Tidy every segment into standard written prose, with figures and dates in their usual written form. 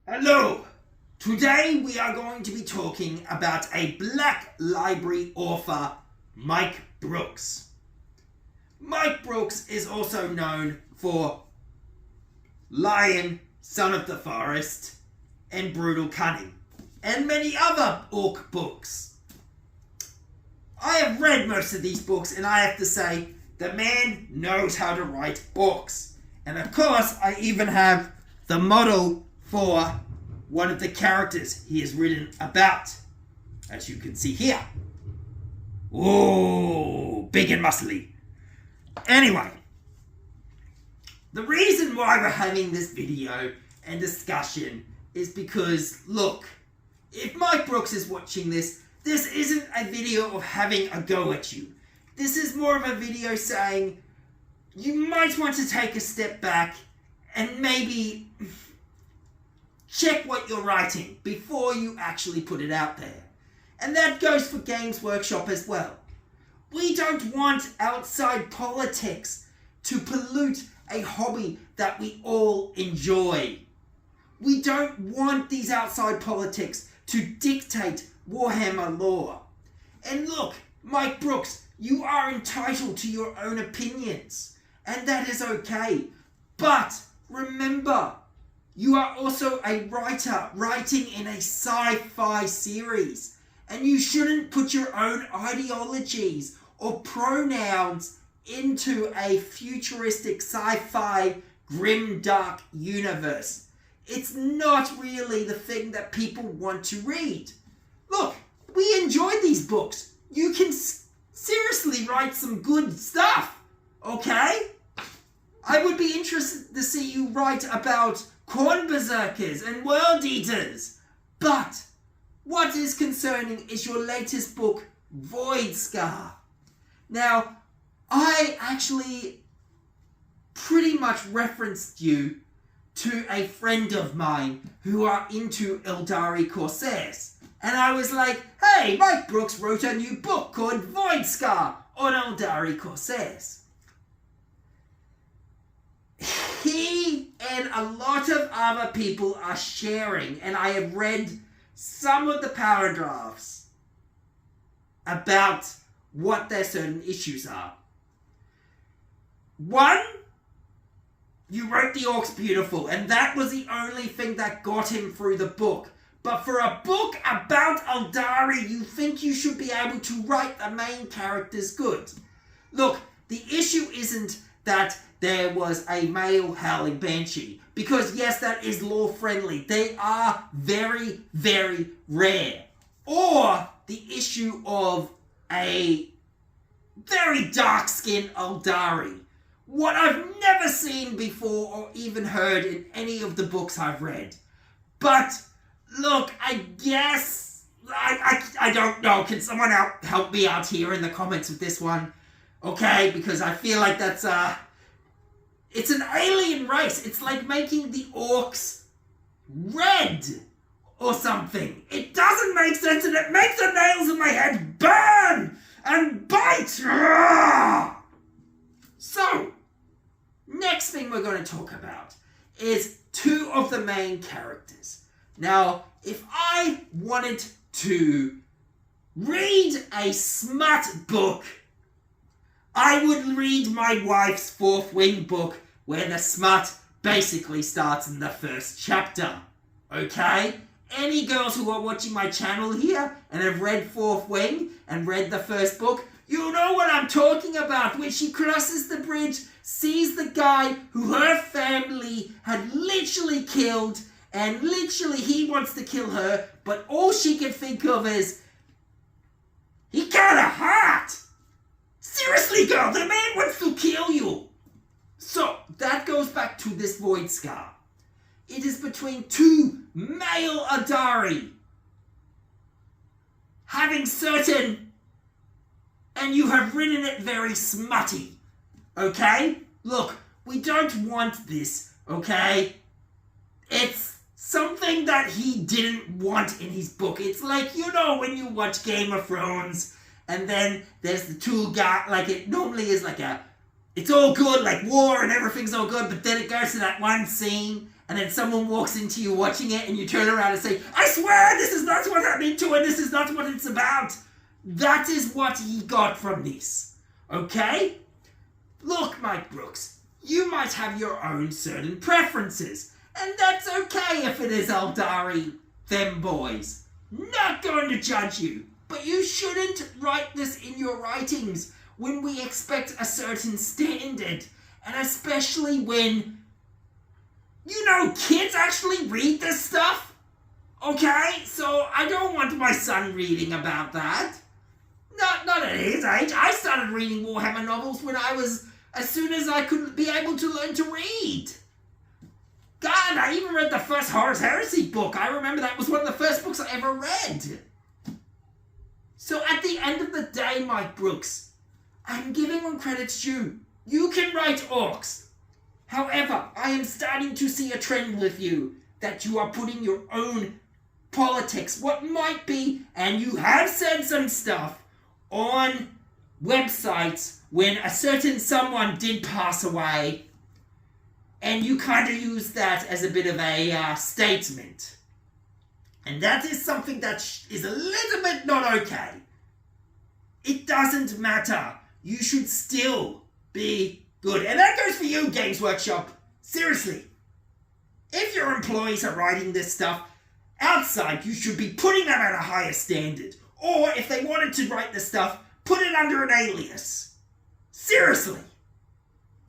Hello! Today we are going to be talking about a Black Library author, Mike Brooks. Mike Brooks is also known for Lion, Son of the Forest, and Brutal Cunning, and many other orc books. I have read most of these books, and I have to say, the man knows how to write books. And of course, I even have the model for one of the characters he has written about, as you can see here. Oh, big and muscly. Anyway, the reason why we're having this video and discussion is because, look, if Mike Brooks is watching this, this isn't a video of having a go at you. This is more of a video saying you might want to take a step back and maybe check what you're writing before you actually put it out there. And that goes for Games Workshop as well. We don't want outside politics to pollute a hobby that we all enjoy. We don't want these outside politics to dictate Warhammer lore. And look, Mike Brooks, you are entitled to your own opinions, and that is okay. But remember, you are also a writer writing in a sci-fi series, and you shouldn't put your own ideologies or pronouns into a futuristic sci-fi grim dark universe. It's not really the thing that people want to read. Look, we enjoyed these books. You can seriously write some good stuff, okay? I would be interested to see you write about corn berserkers and world eaters. But what is concerning is your latest book, Void Scar. Now, I actually pretty much referenced you to a friend of mine who are into Eldari Corsairs. And I was like, hey, Mike Brooks wrote a new book called Void Scar on Eldari Corsairs. He and a lot of other people are sharing, and I have read some of the paragraphs about what their certain issues are. One, you wrote the orcs beautiful, and that was the only thing that got him through the book. But for a book about Eldari, you think you should be able to write the main characters good. Look, the issue isn't that there was a male howling banshee, because yes, that is lore friendly. They are very, very rare. Or the issue of a very dark-skinned Eldari. What I've never seen before or even heard in any of the books I've read. But look, I guess I don't know. Can someone help me out here in the comments with this one? Okay, because I feel like that's it's an alien race. It's like making the orcs red or something. It doesn't make sense, and it makes the nails in my head burn and bite. So, next thing we're going to talk about is two of the main characters. Now, if I wanted to read a smut book, I would read my wife's Fourth Wing book, where the smut basically starts in the first chapter. Okay? Any girls who are watching my channel here and have read Fourth Wing and read the first book, you know what I'm talking about. When she crosses the bridge, sees the guy who her family had literally killed, and literally he wants to kill her, but all she can think of is, he got a heart! Seriously, girl, the man wants to kill you! So, that goes back to this Void Scar. It is between two male Eldari having certain, and you have written it very smutty, okay? Look, we don't want this, okay? It's something that he didn't want in his book. It's like, you know, when you watch Game of Thrones, and then there's the two guys, like it normally is like it's all good, like war and everything's all good, but then it goes to that one scene, and then someone walks into you watching it, and you turn around and say, I swear this is not what I'm into, and this is not what it's about. That is what he got from this. Okay? Look, Mike Brooks, you might have your own certain preferences, and that's okay if it is Eldari, them boys. Not going to judge you, but you shouldn't write this in your writings when we expect a certain standard, and especially when, kids actually read this stuff. Okay? So I don't want my son reading about that. Not at his age. I started reading Warhammer novels when as soon as I could be able to learn to read. God, I even read the first Horus Heresy book. I remember that was one of the first books I ever read. So at the end of the day, Mike Brooks, I'm giving when credit's due. You can write orcs. However, I am starting to see a trend with you that you are putting your own politics, what might be, and you have said some stuff on websites when a certain someone did pass away, and you kind of use that as a bit of a statement. And that is something that is a little bit not okay. It doesn't matter. You should still be good. And that goes for you, Games Workshop. Seriously. If your employees are writing this stuff outside, you should be putting them at a higher standard. Or if they wanted to write this stuff, put it under an alias. Seriously.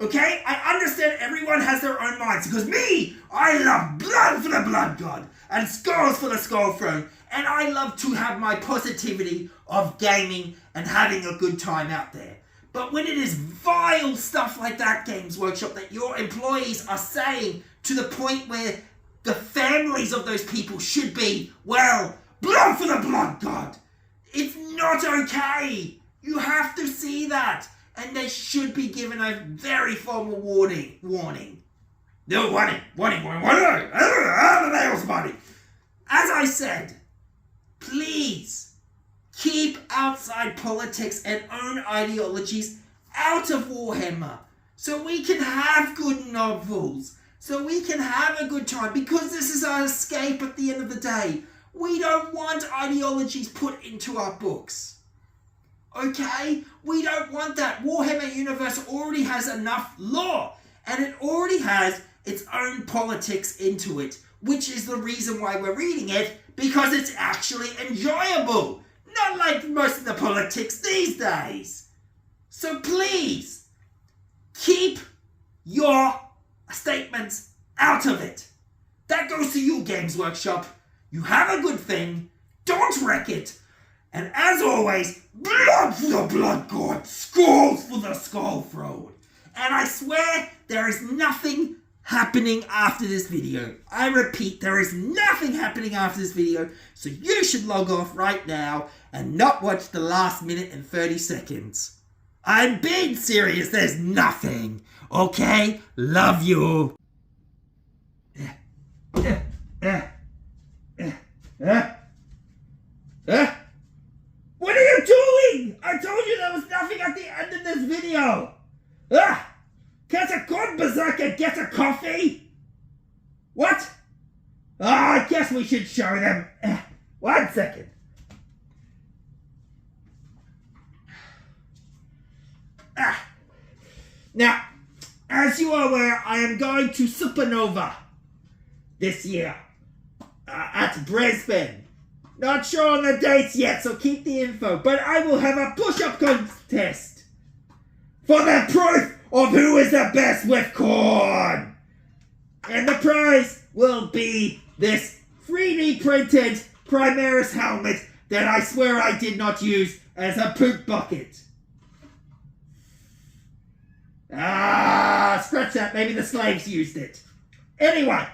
Okay? I understand everyone has their own minds. Because me, I love blood for the blood god. And skulls for the skull throne. And I love to have my positivity of gaming and having a good time out there. But when it is vile stuff like that, Games Workshop, that your employees are saying to the point where the families of those people should be, well, blood for the blood god. It's not okay. You have to see that. And they should be given a very formal warning. No, warning. As I said, please keep outside politics and own ideologies out of Warhammer so we can have good novels, so we can have a good time, because this is our escape at the end of the day. We don't want ideologies put into our books. Okay? We don't want that. Warhammer Universe already has enough lore, and it already has its own politics into it, which is the reason why we're reading it, because it's actually enjoyable. Not like most of the politics these days. So please, keep your statements out of it. That goes to you, Games Workshop. You have a good thing. Don't wreck it. And as always, blood for the blood god, skulls for the skull throne. And I swear there is nothing happening after this video. I repeat, there is nothing happening after this video, so you should log off right now and not watch the last minute and 30 seconds. I'm being serious, there's nothing. Okay? Love you. What are you doing? I told you there was nothing at the end of this video. Can't a god berserker get a coffee? What? I guess we should show them. 1 second. Now, as you are aware, I am going to Supernova this year at Brisbane. Not sure on the dates yet, so keep the info. But I will have a push-up contest for the proof of who is the best with corn. And the prize will be this 3D printed Primaris helmet that I swear I did not use as a poop bucket. Scratch that. Maybe the slaves used it. Anyway,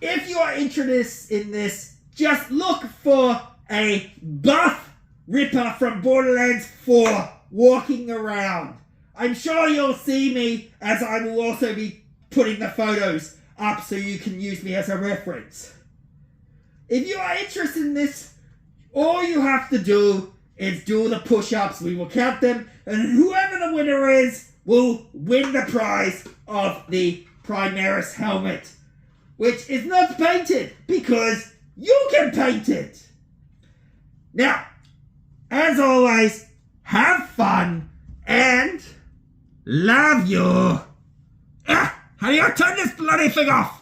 if you are interested in this, just look for a buff Ripper from Borderlands 4 walking around. I'm sure you'll see me, as I will also be putting the photos up so you can use me as a reference. If you are interested in this, all you have to do is do the push-ups. We will count them, and whoever the winner is will win the prize of the Primaris helmet, which is not painted because you can paint it. Now, as always, have fun and love you. How do you turn this bloody thing off?